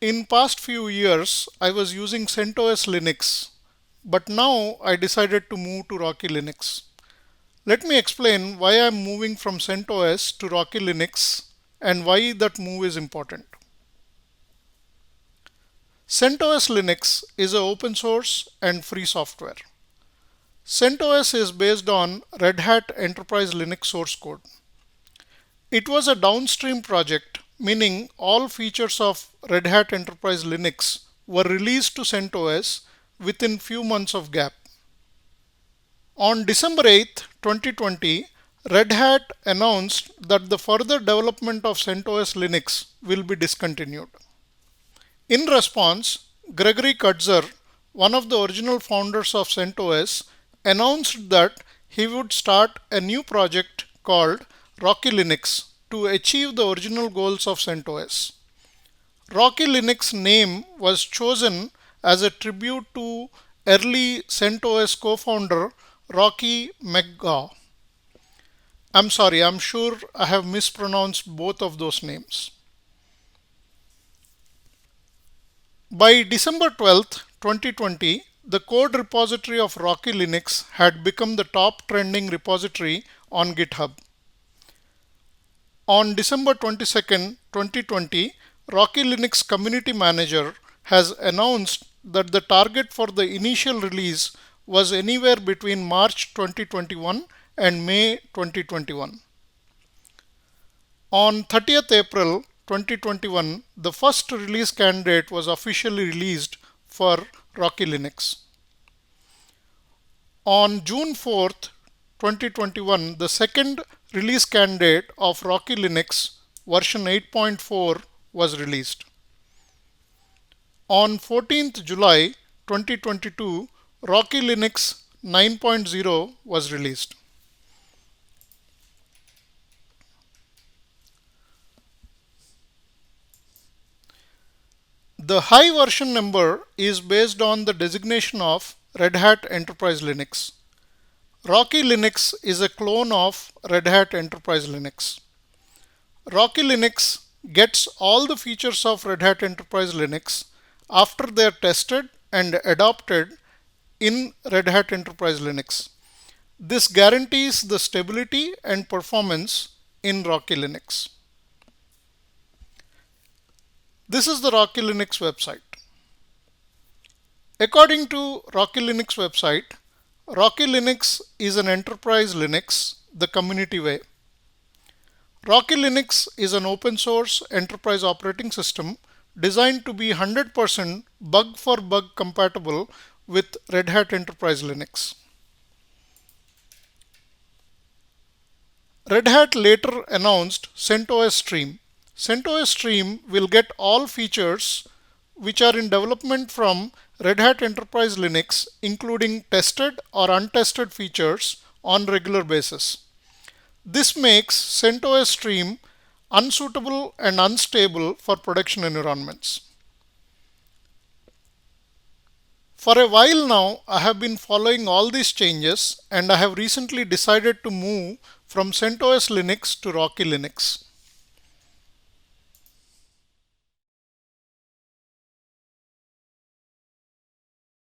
In past few years, I was using CentOS Linux, but now I decided to move to Rocky Linux. Let me explain why I am moving from CentOS to Rocky Linux and why that move is important. CentOS Linux is an open source and free software. CentOS is based on Red Hat Enterprise Linux source code. It was a downstream project, meaning all features of Red Hat Enterprise Linux were released to CentOS within few months of gap. On December 8, 2020, Red Hat announced that the further development of CentOS Linux will be discontinued. In response, Gregory Kutzer, one of the original founders of CentOS, announced that he would start a new project called Rocky Linux to achieve the original goals of CentOS. Rocky Linux name was chosen as a tribute to early CentOS co-founder Rocky McGaw. I'm sorry, I'm sure I have mispronounced both of those names. By December 12, 2020, the code repository of Rocky Linux had become the top trending repository on GitHub. On December 22, 2020, Rocky Linux Community Manager has announced that the target for the initial release was anywhere between March 2021 and May 2021. On 30th April 2021, the first release candidate was officially released for Rocky Linux. On June 4th, 2021, the second release candidate of Rocky Linux version 8.4 was released. On 14th July 2022, Rocky Linux 9.0 was released. The high version number is based on the designation of Red Hat Enterprise Linux. Rocky Linux is a clone of Red Hat Enterprise Linux. Rocky Linux gets all the features of Red Hat Enterprise Linux after they are tested and adopted in Red Hat Enterprise Linux. This guarantees the stability and performance in Rocky Linux. This is the Rocky Linux website. According to Rocky Linux website, Rocky Linux is an enterprise Linux the community way. Rocky Linux is an open source enterprise operating system designed to be 100% bug for bug compatible with Red Hat Enterprise Linux. Red Hat later announced CentOS Stream. CentOS Stream will get all features which are in development from Red Hat Enterprise Linux, including tested or untested features on regular basis. This makes CentOS Stream unsuitable and unstable for production environments. For a while now, I have been following all these changes and I have recently decided to move from CentOS Linux to Rocky Linux.